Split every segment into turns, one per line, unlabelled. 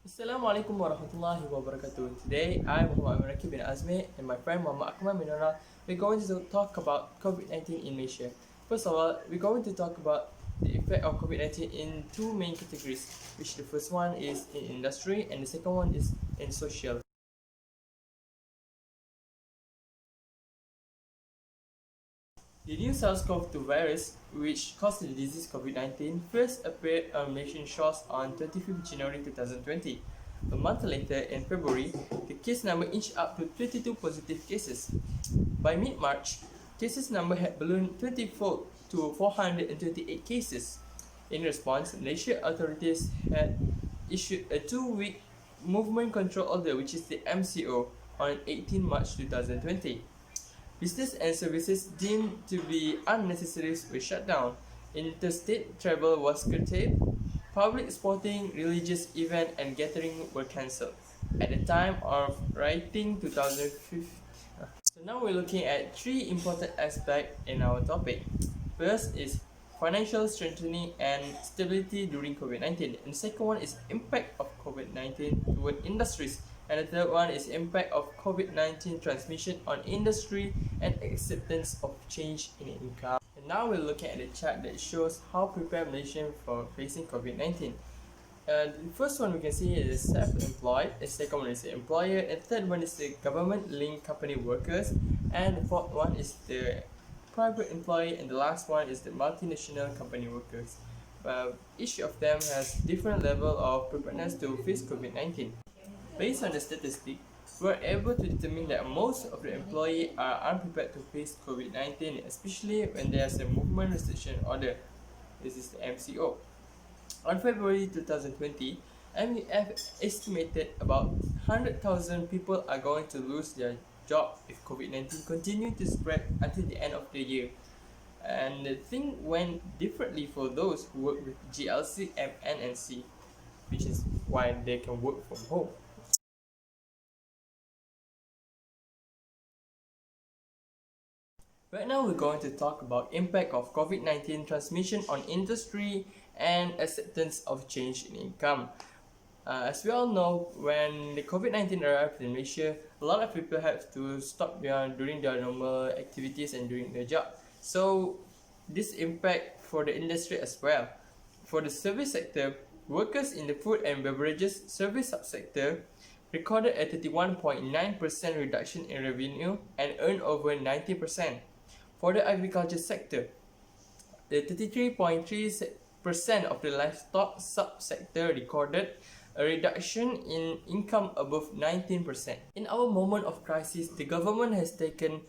Assalamualaikum warahmatullahi wabarakatuh. Today, I, Muhammad Rakib bin Azmi, and my friend Muhammad Akmal Minora, we're going to talk about COVID-19 in Malaysia. First of all, we're going to talk about the effect of COVID-19 in two main categories, which the first one is in industry and the second one is in social. The new SARS-CoV-2 virus, which caused the disease COVID-19, first appeared on Malaysian shores on 25th January 2020. A month later, in February, the case number inched up to 22 positive cases. By mid-March, cases number had ballooned 20-fold to 428 cases. In response, Malaysia authorities had issued a two-week movement control order, which is the MCO, on 18 March 2020. Business and services deemed to be unnecessary were shut down. Interstate travel was curtailed. Public sporting, religious events, and gatherings were cancelled. At the time of writing 2015. So now we're looking at three important aspects in our topic. First is financial strengthening and stability during COVID-19. And the second one is impact of COVID-19 toward industries. And the third one is impact of COVID-19 transmission on industry and acceptance of change in income. And now we're looking at the chart that shows how prepared Malaysians for facing COVID-19. The first one we can see is self-employed, the second one is the employer, and the third one is the government-linked company workers, and the fourth one is the private employee, and the last one is the multinational company workers. Each of them has different level of preparedness to face COVID-19. Based on the statistic, we are able to determine that most of the employees are unprepared to face COVID-19, especially when there's a movement restriction order. This is the MCO. On February 2020, MEF estimated about 100,000 people are going to lose their job if COVID-19 continues to spread until the end of the year. And the thing went differently for those who work with GLC, MN, and C, which is why they can work from home. Right now, we're going to talk about impact of COVID-19 transmission on industry and acceptance of change in income. As we all know, when the COVID-19 arrived in Malaysia, a lot of people have to stop doing their normal activities and doing their job. So, this impact for the industry as well. For the service sector, workers in the food and beverages service subsector recorded a 31.9% reduction in revenue and earned over 90%. For the agriculture sector, the 33.3% of the livestock subsector recorded a reduction in income above 19%. In our moment of crisis, the government has taken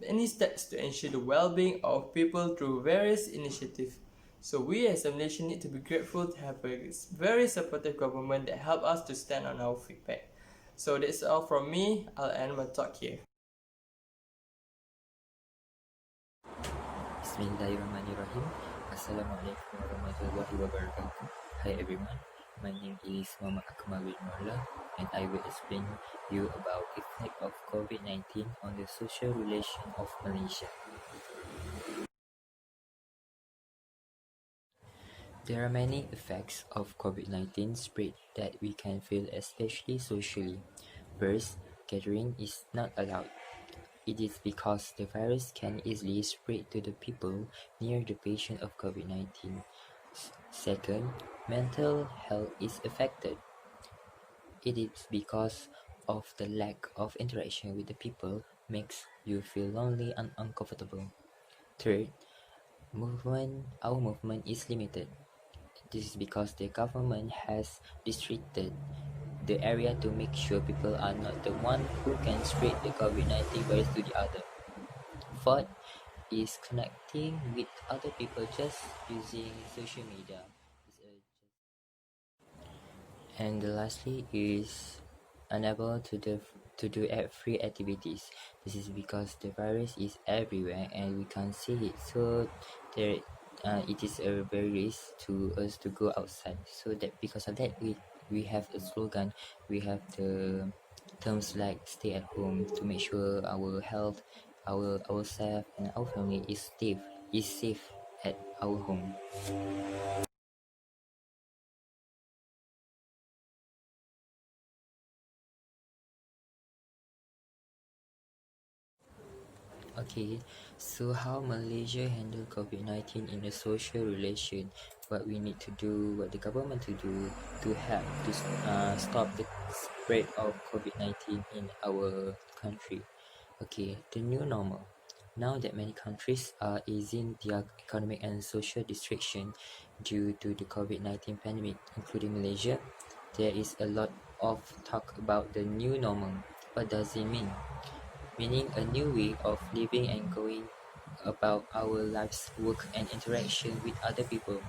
many steps to ensure the well-being of people through various initiatives. So we as a nation need to be grateful to have a very supportive government that help us to stand on our feet back. So that's all from me. I'll end my talk here.
Bismillahirrahmanirrahim. Assalamualaikum warahmatullahi wabarakatuh. Hi everyone, my name is Muhammad Akmal bin Marla and I will explain you about effect of COVID-19 on the social relation of Malaysia. There are many effects of COVID-19 spread that we can feel, especially socially. First, gathering is not allowed. It is because the virus can easily spread to the people near the patient of COVID-19. Second, mental health is affected. It is because of the lack of interaction with the people makes you feel lonely and uncomfortable. Third, our movement is limited. This is because the government has restricted the area to make sure people are not the one who can spread the COVID-19 virus to the other. Fourth is connecting with other people just using social media. And lastly is unable to do free activities. This is because the virus is everywhere and we can't see it. So it is a very risk to us to go outside. So that because of that we have a slogan, we have the terms like stay at home to make sure our health, ourselves and our family is safe at our home. Okay, so how Malaysia handle COVID-19 in a social relation, what we need to do, what the government to do to help to stop the spread of COVID-19 in our country. Okay, the new normal. Now that many countries are easing their economic and social restriction due to the COVID-19 pandemic, including Malaysia, there is a lot of talk about the new normal. What does it mean? Meaning a new way of living and going about our lives, work, and interaction with other people.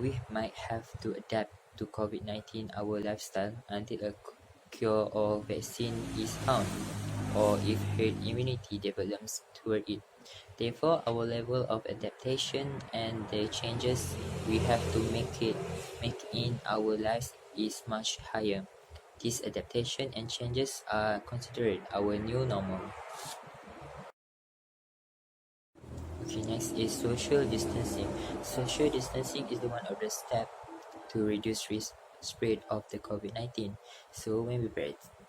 We might have to adapt to COVID-19 our lifestyle until a cure or vaccine is found, or if herd immunity develops toward it. Therefore, our level of adaptation and the changes we have to make in our lives is much higher. These adaptation and changes are considered our new normal. Okay, next is social distancing. Social distancing is the one of the step to reduce risk spread of the COVID-19. So when we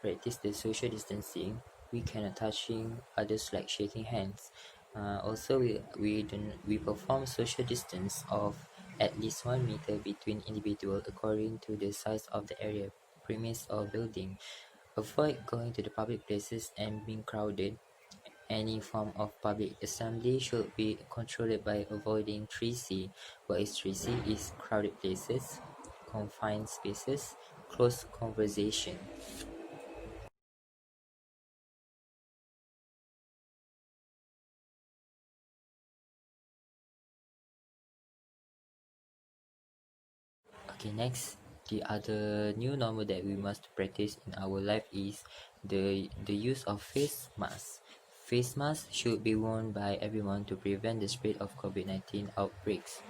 practice the social distancing, we cannot touching others like shaking hands. Also, we perform social distance of at least 1 meter between individual according to the size of the area, premise or building. Avoid going to the public places and being crowded. Any form of public assembly should be controlled by avoiding 3C. What is 3C? Is crowded places, confined spaces, close conversation. Okay, next, the other new normal that we must practice in our life is the use of face masks. Face masks should be worn by everyone to prevent the spread of COVID-19 outbreaks.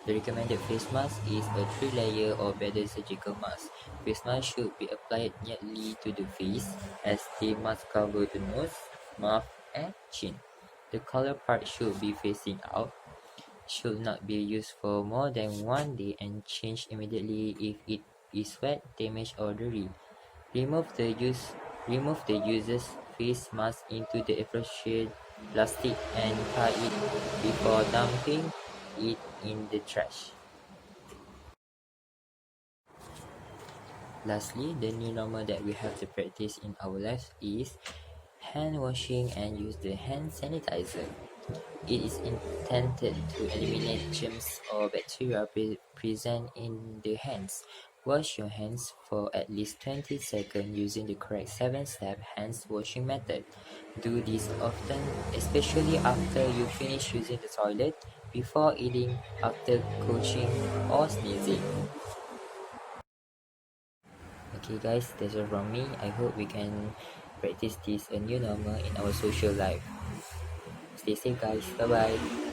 The recommended face mask is a 3-layer or better surgical mask. Face mask should be applied neatly to the face as they must cover the nose, mouth, and chin. The collar part should be facing out, should not be used for more than 1 day and changed immediately if it is wet, damaged, or dirty. Remove the use Remove the user's face mask into the appropriate plastic and tie it before dumping it in the trash. Lastly, the new normal that we have to practice in our lives is hand washing and use the hand sanitizer. It is intended to eliminate germs or bacteria present in the hands. Wash your hands for at least 20 seconds using the correct 7-step hands washing method. Do this often, especially after you finish using the toilet, before eating, after coaching, or sneezing. Okay guys, that's all from me. I hope we can practice this a new normal in our social life. Stay safe guys. Bye bye.